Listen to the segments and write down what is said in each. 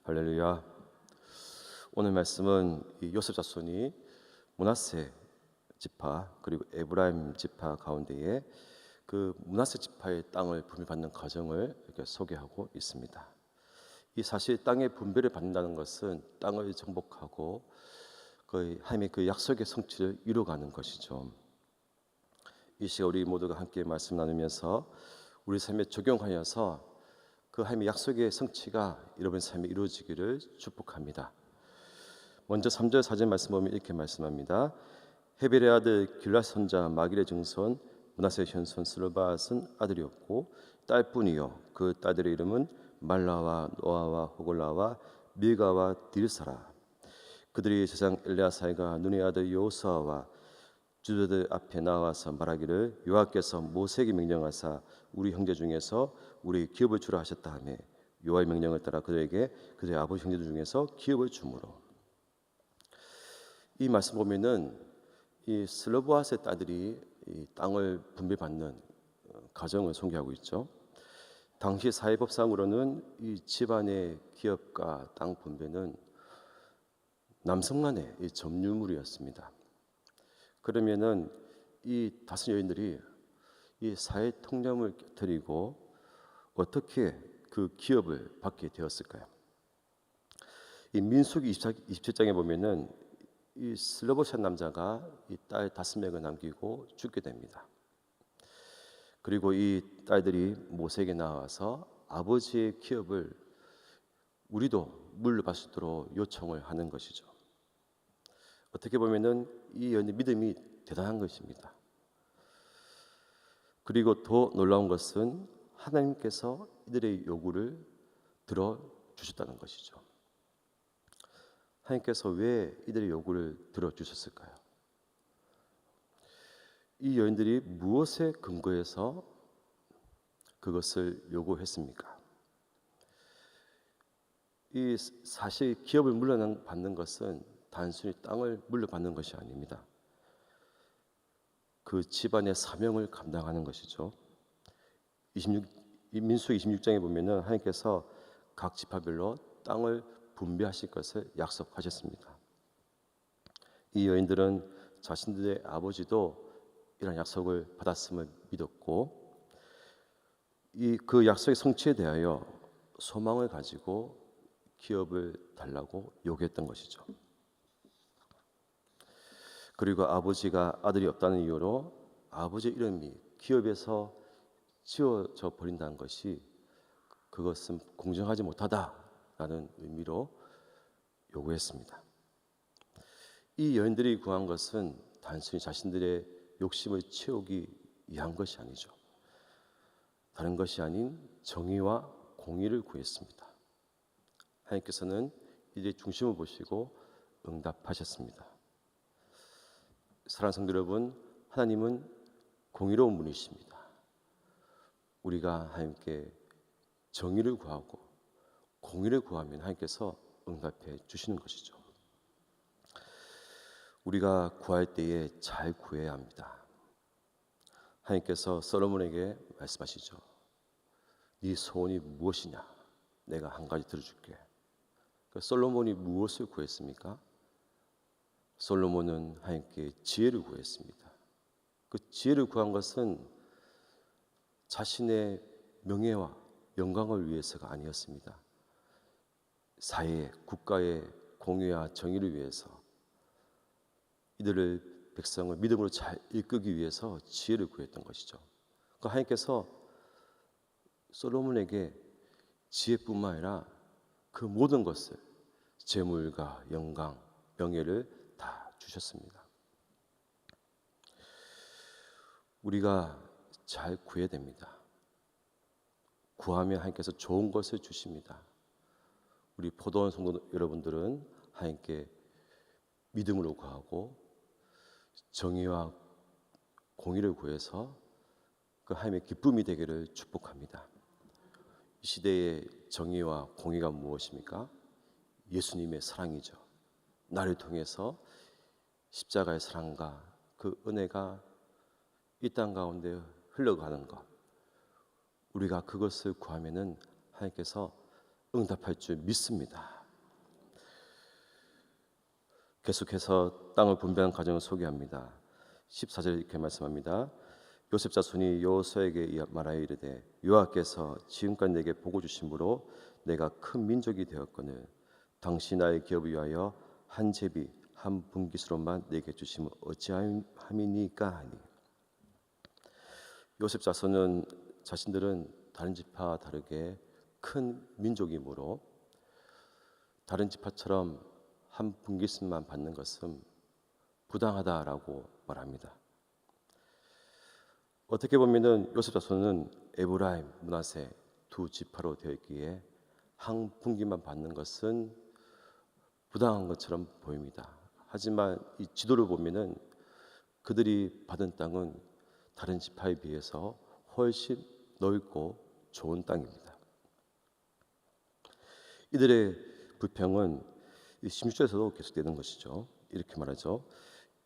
할렐루야. 오늘 말씀은 이 요셉 자손이 므낫세 지파 그리고 에브라임 지파 가운데에 그 므낫세 지파의 땅을 분배받는 과정을 이렇게 소개하고 있습니다. 이 사실 땅의 분배를 받는다는 것은 땅을 정복하고 그 하나님의 그 약속의 성취를 이루어가는 것이죠. 이 시간 우리 모두가 함께 말씀 나누면서 우리 삶에 적용하여서 그 하나님의 약속의 성취가 여러분 삶에 이루어지기를 축복합니다. 먼저 3절 4절 말씀 보면 이렇게 말씀합니다. 헤벨의 아들 길앗 선자 마길의 증손 므낫세의 현손 스르밧은 아들이었고 딸뿐이요 그 딸들의 이름은 말라와 노아와 호글라와 밀가와 딜사라. 그들이 제사장 엘레아사이가 눈의 아들 여호수아와 주저들 앞에 나와서 말하기를 여호와께서 모세에게 명령하사 우리 형제 중에서 우리 기업을 주라 하셨다 하며 여호와의 명령을 따라 그들에게 그들의 아버지 형제들 중에서 기업을 주므로. 이 말씀 보면은 이 슬로보앗의 딸들이 이 땅을 분배받는 과정을 소개하고 있죠. 당시 사회법상으로는 이 집안의 기업과 땅 분배는 남성만의 이 점유물이었습니다. 그러면은 이 다섯 여인들이 이 사회 통념을 깨뜨리고 어떻게 그 기업을 받게 되었을까요? 이 민수기 27장에 보면은 이 슬로보샷 남자가 이 딸 5명을 남기고 죽게 됩니다. 그리고 이 딸들이 모세에게 나와서 아버지의 기업을 우리도 물려받을 수 있도록 요청을 하는 것이죠. 어떻게 보면은 이 여인의 믿음이 대단한 것입니다. 그리고 더 놀라운 것은 하나님께서 이들의 요구를 들어주셨다는 것이죠. 하나님께서 왜 이들의 요구를 들어주셨을까요? 이 여인들이 무엇에 근거해서 그것을 요구했습니까? 이 사실 기업을 물려받는 것은 단순히 땅을 물려받는 것이 아닙니다. 그 집안의 사명을 감당하는 것이죠. 민수기 26장에 보면은 하나님께서 각 지파별로 땅을 분배하실 것을 약속하셨습니다. 이 여인들은 자신들의 아버지도 이런 약속을 받았음을 믿었고 그 약속의 성취에 대하여 소망을 가지고 기업을 달라고 요구했던 것이죠. 그리고 아버지가 아들이 없다는 이유로 아버지의 이름이 기업에서 지워져 버린다는 것이 그것은 공정하지 못하다라는 의미로 요구했습니다. 이 여인들이 구한 것은 단순히 자신들의 욕심을 채우기 위한 것이 아니죠. 다른 것이 아닌 정의와 공의를 구했습니다. 하나님께서는 이들의 중심을 보시고 응답하셨습니다. 사랑하는 성도 여러분, 하나님은 공의로운 분이십니다. 우리가 하나님께 정의를 구하고 공의를 구하면 하나님께서 응답해 주시는 것이죠. 우리가 구할 때에 잘 구해야 합니다. 하나님께서 솔로몬에게 말씀하시죠. 네 소원이 무엇이냐? 내가 한 가지 들어줄게. 솔로몬이 무엇을 구했습니까? 솔로몬은 하나님께 지혜를 구했습니다. 그 지혜를 구한 것은 자신의 명예와 영광을 위해서가 아니었습니다. 사회, 국가의 공의와 정의를 위해서 이들을 백성을 믿음으로 잘 이끌기 위해서 지혜를 구했던 것이죠. 그러니까 하나님께서 솔로몬에게 지혜뿐만 아니라 그 모든 것을 재물과 영광, 명예를 다 주셨습니다. 우리가 잘 구해야 됩니다. 구하면 하나님께서 좋은 것을 주십니다. 우리 포도원 성도 여러분들은 하나님께 믿음으로 구하고 정의와 공의를 구해서 그 하나님의 기쁨이 되기를 축복합니다. 이 시대의 정의와 공의가 무엇입니까? 예수님의 사랑이죠. 나를 통해서 십자가의 사랑과 그 은혜가 이 땅 가운데 흘러가는 것, 우리가 그것을 구하면은 하나님께서 응답할 줄 믿습니다. 계속해서 땅을 분배하는 과정을 소개합니다. 14절 이렇게 말씀합니다. 요셉 자손이 여호수아에게 말하여 이르되 여호와께서 지금까지 내게 복을 주심으로 내가 큰 민족이 되었거늘 당신 나의 기업을 위하여 한 제비 한 분깃으로만 내게 주심을 어찌함이니까 하니. 요셉 자손은 자신들은 다른 지파와 다르게 큰 민족이므로 다른 지파처럼 한 분깃만 받는 것은 부당하다라고 말합니다. 어떻게 보면은 요셉 자손은 에브라임, 므낫세 두 지파로 되어 있기에 한 분깃만 받는 것은 부당한 것처럼 보입니다. 하지만 이 지도를 보면은 그들이 받은 땅은 다른 지파에 비해서 훨씬 넓고 좋은 땅입니다. 이들의 불평은 16절에서도 계속되는 것이죠. 이렇게 말하죠.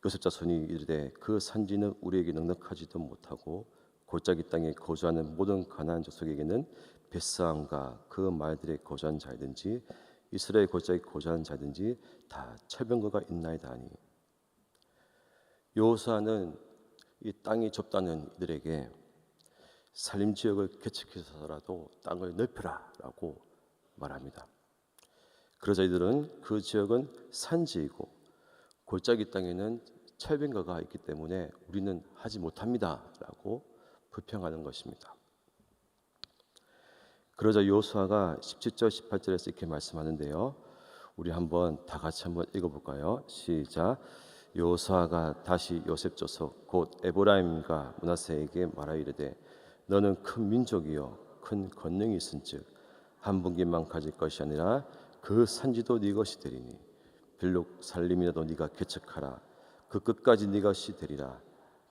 요셉 자손이 이르되 그 산지는 우리에게 넉넉하지도 못하고 골짜기 땅에 거주하는 모든 가나안 족속에게는 벳사함과 그 말들에 거주한 자든지 이스라엘 골짜기 거주한 자든지 다 철병거가 있나이다 하니. 여호수아는 이 땅이 좁다는 이들에게 산림 지역을 개척해서라도 땅을 넓혀라라고 말합니다. 그러자 이들은 그 지역은 산지이고 골짜기 땅에는 철병거가 있기 때문에 우리는 하지 못합니다라고 불평하는 것입니다. 그러자 여호수아가 17절 18절에서 이렇게 말씀하는데요. 우리 한번 다 같이 한번 읽어볼까요? 시작. 여호수아가 다시 요셉 족속 곧 에브라임과 므낫세에게 말하여 이르되 너는 큰 민족이요 큰 권능이 있은즉 한 분깃만 가질 것이 아니라 그 산지도 네 것이 되리니 빌록 살림이라도 네가 개척하라 그 끝까지 네 것이 되리라.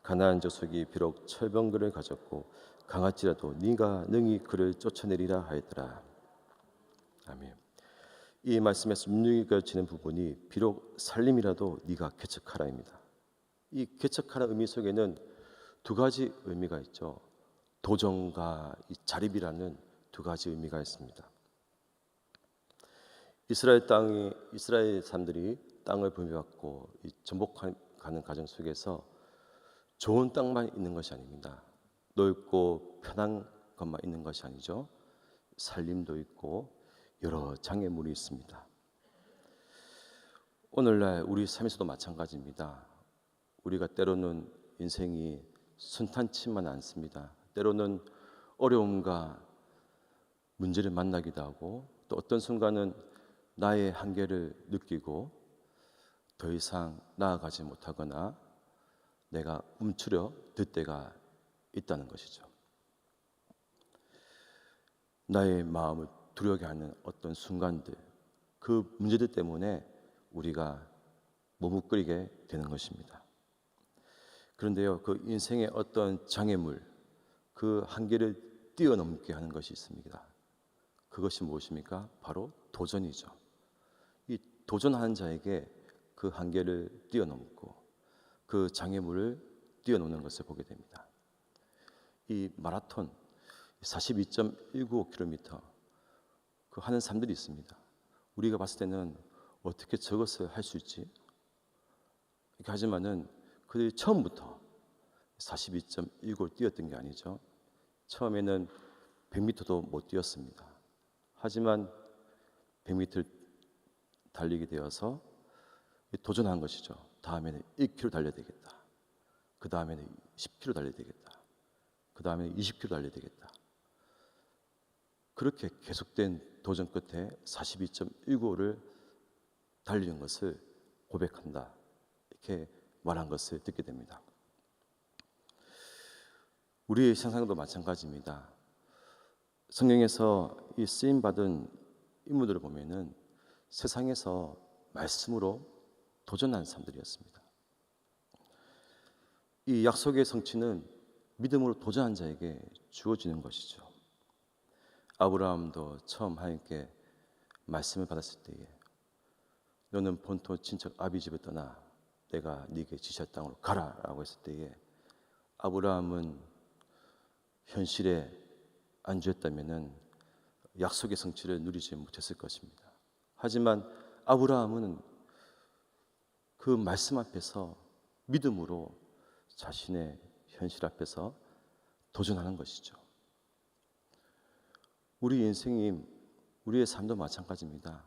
가나안 족속이 비록 철병거를 가졌고 강할지라도 네가 능히 그를 쫓아내리라 하였더라. 아멘. 이 말씀에서 눈이 그어지는 부분이 비록 살림이라도 네가 개척하라입니다. 이 개척하라 의미 속에는 두 가지 의미가 있죠. 도전과 이 자립이라는 두 가지 의미가 있습니다. 이스라엘 사람들이 땅을 분배받고 전복하는 과정 속에서 좋은 땅만 있는 것이 아닙니다. 넓고 편한 것만 있는 것이 아니죠. 살림도 있고 여러 장애물이 있습니다. 오늘날 우리 삶에서도 마찬가지입니다. 우리가 때로는 인생이 순탄치만 않습니다. 때로는 어려움과 문제를 만나기도 하고 또 어떤 순간은 나의 한계를 느끼고 더 이상 나아가지 못하거나 내가 움츠려 들 때가 있다는 것이죠. 나의 마음을 두려게 하는 어떤 순간들, 그 문제들 때문에 우리가 머뭇거리게 되는 것입니다. 그런데요, 그 인생의 어떤 장애물, 그 한계를 뛰어넘게 하는 것이 있습니다. 그것이 무엇입니까? 바로 도전이죠. 이 도전하는 자에게 그 한계를 뛰어넘고 그 장애물을 뛰어넘는 것을 보게 됩니다. 이 마라톤 42.195km 그 하는 사람들이 있습니다. 우리가 봤을 때는 어떻게 저것을 할 수 있지? 이렇게 하지만은 그들이 처음부터 42.195를 뛰었던 게 아니죠. 처음에는 100m도 못 뛰었습니다. 하지만 100m 달리게 되어서 도전한 것이죠. 다음에는 1km 달려야 되겠다. 그 다음에는 10km 달려야 되겠다. 그 다음에는 20km 달려야 되겠다. 그렇게 계속된 도전 끝에 42.195를 달리는 것을 고백한다. 이렇게 말한 것을 듣게 됩니다. 우리의 신앙도 마찬가지입니다. 성경에서 이 쓰임 받은 인물들을 보면은 세상에서 말씀으로 도전한 사람들이었습니다. 이 약속의 성취는 믿음으로 도전한 자에게 주어지는 것이죠. 아브라함도 처음 하나님께 말씀을 받았을 때에 너는 본토 친척 아비 집을 떠나 내가 네게 지시할 땅으로 가라라고 했을 때에 아브라함은 현실에 안주했다면은 약속의 성취를 누리지 못했을 것입니다. 하지만 아브라함은 그 말씀 앞에서 믿음으로 자신의 현실 앞에서 도전하는 것이죠. 우리 인생이, 우리의 삶도 마찬가지입니다.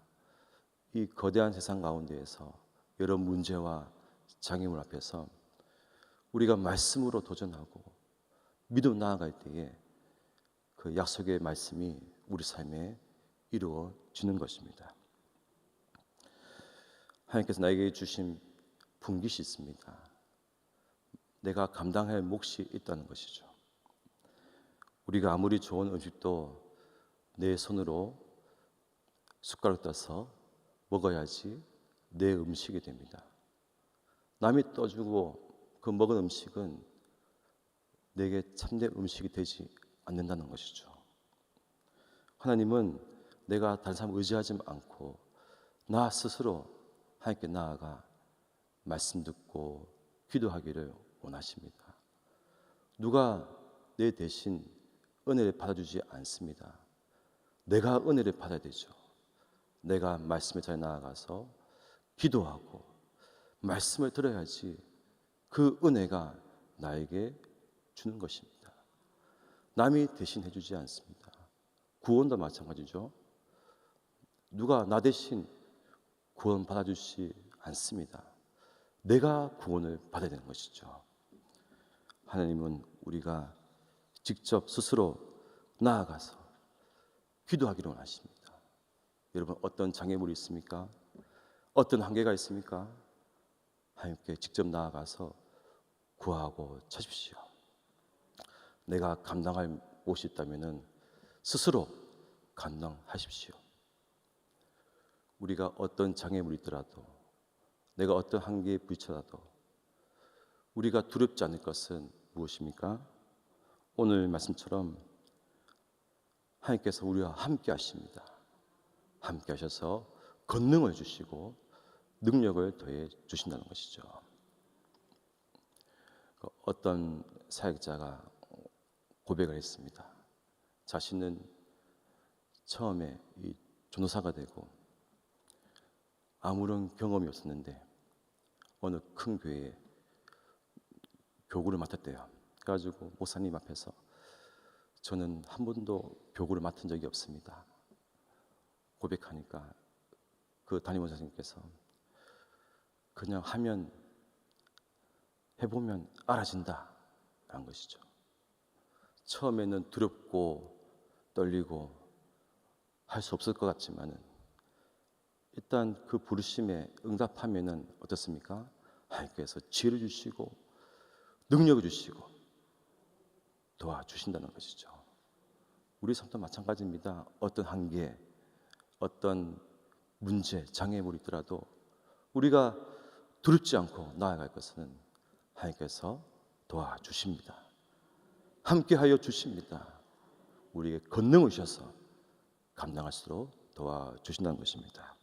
이 거대한 세상 가운데에서 여러 문제와 장애물 앞에서 우리가 말씀으로 도전하고 믿어 나아갈 때에 그 약속의 말씀이 우리 삶에 이루어지는 것입니다. 하나님께서 나에게 주신 분깃이 있습니다. 내가 감당할 몫이 있다는 것이죠. 우리가 아무리 좋은 음식도 내 손으로 숟가락 떠서 먹어야지 내 음식이 됩니다. 남이 떠주고 그 먹은 음식은 내게 참된 음식이 되지 않는다는 것이죠. 하나님은 내가 다른 사람 의지하지 않고 나 스스로 하나님께 나아가 말씀 듣고 기도하기를 원하십니다. 누가 내 대신 은혜를 받아주지 않습니다. 내가 은혜를 받아야 되죠. 내가 말씀에 잘 나아가서 기도하고 말씀을 들어야지 그 은혜가 나에게 주는 것입니다. 남이 대신 해주지 않습니다. 구원도 마찬가지죠. 누가 나 대신 구원 받아주지 않습니다. 내가 구원을 받아야 되는 것이죠. 하나님은 우리가 직접 스스로 나아가서 기도하기를 원하십니다. 여러분, 어떤 장애물이 있습니까? 어떤 한계가 있습니까? 하나님께 직접 나아가서 구하고 찾으십시오. 내가 감당할 몫이 있다면 스스로 감당하십시오. 우리가 어떤 장애물이 있더라도, 내가 어떤 한계에 부딪혀라도 우리가 두렵지 않을 것은 무엇입니까? 오늘 말씀처럼 하나님께서 우리와 함께 하십니다. 함께 하셔서 권능을 주시고 능력을 더해 주신다는 것이죠. 어떤 사역자가 고백을 했습니다. 자신은 처음에 이 전도사가 되고 아무런 경험이 없었는데 어느 큰 교회에 교구를 맡았대요. 그래가지고 목사님 앞에서 저는 한 번도 교구를 맡은 적이 없습니다. 고백하니까 그 담임 목사님께서 그냥 하면 해보면 알아진다 라는 것이죠. 처음에는 두렵고 떨리고 할 수 없을 것 같지만은 일단 그 부르심에 응답하면은 어떻습니까? 하나님께서 지혜를 주시고 능력을 주시고 도와주신다는 것이죠. 우리 삶도 마찬가지입니다. 어떤 한계, 어떤 문제, 장애물이 있더라도 우리가 두렵지 않고 나아갈 것은 하나님께서 도와주십니다. 함께하여 주십니다. 우리에게 권능을 주셔서 감당할 수 있도록 도와주신다는 것입니다.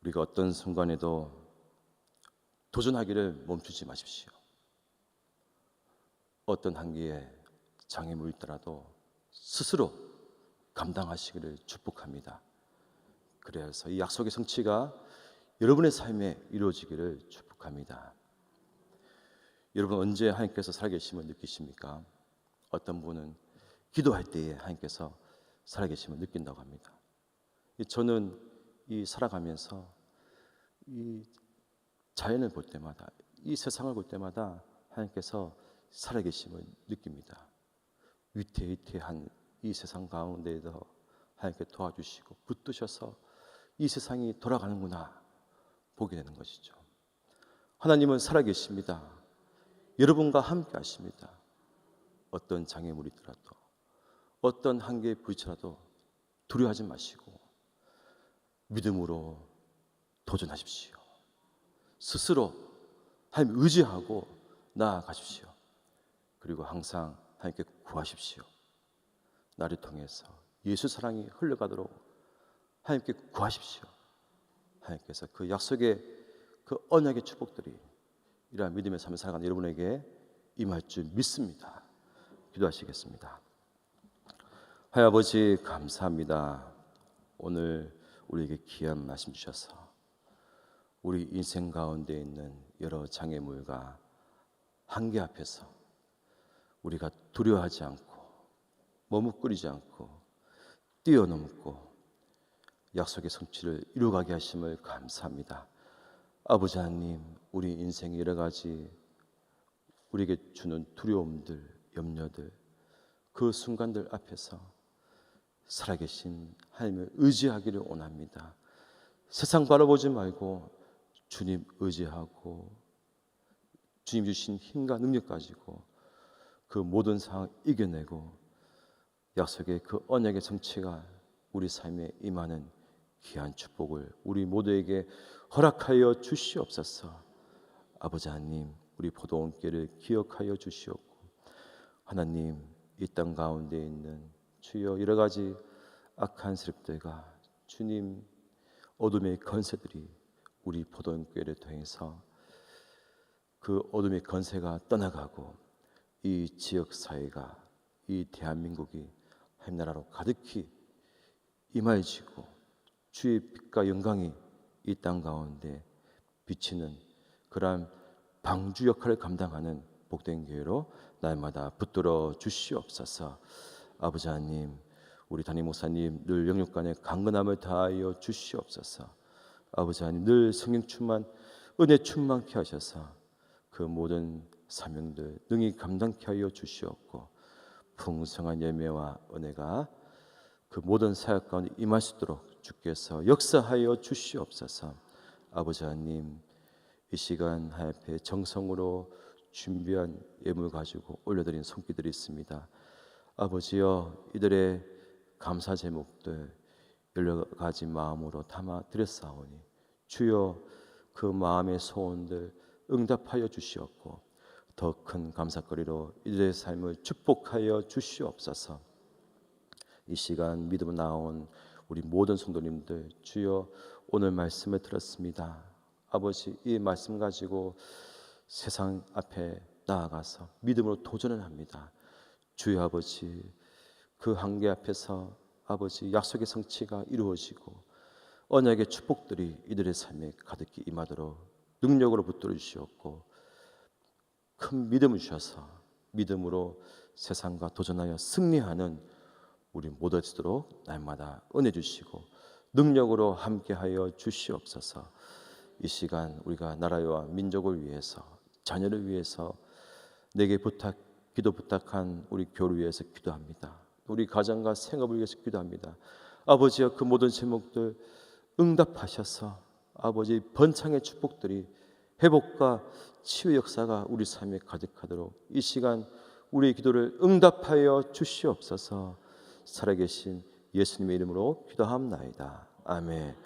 우리가 어떤 순간에도 도전하기를 멈추지 마십시오. 어떤 한계에 장애물이 있더라도 스스로 감당하시기를 축복합니다. 그래서 이 약속의 성취가 여러분의 삶에 이루어지기를 축복합니다. 여러분, 언제 하나님께서 살아계심을 느끼십니까? 어떤 분은 기도할 때에 하나님께서 살아계심을 느낀다고 합니다. 저는 이 살아가면서 이 자연을 볼 때마다, 이 세상을 볼 때마다 하나님께서 살아계심을 느낍니다. 위태위태한 이 세상 가운데에서 하나님께 도와주시고 붙드셔서 이 세상이 돌아가는구나 보게 되는 것이죠. 하나님은 살아계십니다. 여러분과 함께 하십니다. 어떤 장애물이 있더라도, 어떤 한계에 부딪혀라도 두려워하지 마시고 믿음으로 도전하십시오. 스스로 하나님 의지하고 나아가십시오. 그리고 항상 하나님께 구하십시오. 나를 통해서 예수 사랑이 흘러가도록 하나님께 구하십시오. 하나님께서 그 약속의 그 언약의 축복들이 이러한 믿음의 삶을 살아가는 여러분에게 임할 줄 믿습니다. 기도하시겠습니다. 하나님 아버지, 감사합니다. 오늘 우리에게 귀한 말씀 주셔서 우리 인생 가운데 있는 여러 장애물과 한계 앞에서 우리가 두려워하지 않고 머뭇거리지 않고 뛰어넘고 약속의 성취를 이루어가게 하심을 감사합니다. 아버지 하나님, 우리 인생의 여러 가지 우리에게 주는 두려움들, 염려들, 그 순간들 앞에서 살아계신 하나님을 의지하기를 원합니다. 세상 바라보지 말고 주님 의지하고 주님 주신 힘과 능력 가지고 그 모든 상황 이겨내고 약속의 그 언약의 성취가 우리 삶에 임하는 귀한 축복을 우리 모두에게 허락하여 주시옵소서. 아버지 하나님, 우리 포도원교회를 기억하여 주시옵고, 하나님, 이 땅 가운데 있는 주여 여러 가지 악한 세력들과 주님 어둠의 건세들이 우리 포도원교회를 통해서 그 어둠의 건세가 떠나가고 이 지역 사회가, 이 대한민국이 하나님 나라로 가득히 임하여지고 주의 빛과 영광이 이 땅 가운데 비치는 그러한 방주 역할을 감당하는 복된 교회로 날마다 붙들어 주시옵소서. 아버지 하나님, 우리 담임 목사님 늘 영육간에 강건함을 다하여 주시옵소서. 아버지 하나님, 늘 성령 충만, 은혜 충만케 하셔서 그 모든 사명들 능히 감당케 하여 주시옵고, 풍성한 열매와 은혜가 그 모든 사역 가운데 임할 수 있도록 주께서 역사하여 주시옵소서. 아버지 하나님, 이 시간 하나님 앞에 정성으로 준비한 예물 가지고 올려드린 손길들이 있습니다. 아버지여, 이들의 감사 제목들 여러 가지 마음으로 담아 드렸사오니 주여 그 마음의 소원들 응답하여 주시옵고 더 큰 감사거리로 이들의 삶을 축복하여 주시옵소서. 이 시간 믿음으로 나온 우리 모든 성도님들, 주여 오늘 말씀을 들었습니다. 아버지, 이 말씀 가지고 세상 앞에 나아가서 믿음으로 도전을 합니다. 주여 아버지, 그 한계 앞에서 아버지 약속의 성취가 이루어지고 언약의 축복들이 이들의 삶에 가득히 임하도록 능력으로 붙들어 주시옵고 큰 믿음을 주셔서 믿음으로 세상과 도전하여 승리하는 우리 모두 되도록 날마다 은혜 주시고 능력으로 함께하여 주시옵소서. 이 시간 우리가 나라와 민족을 위해서, 자녀를 위해서 내게 기도 부탁한 우리 교회를 위해서 기도합니다. 우리 가정과 생업을 위해서 기도합니다. 아버지여, 그 모든 제목들 응답하셔서 아버지 번창의 축복들이 회복과 치유 역사가 우리 삶에 가득하도록 이 시간 우리의 기도를 응답하여 주시옵소서. 살아계신 예수님의 이름으로 기도합나이다. 아멘.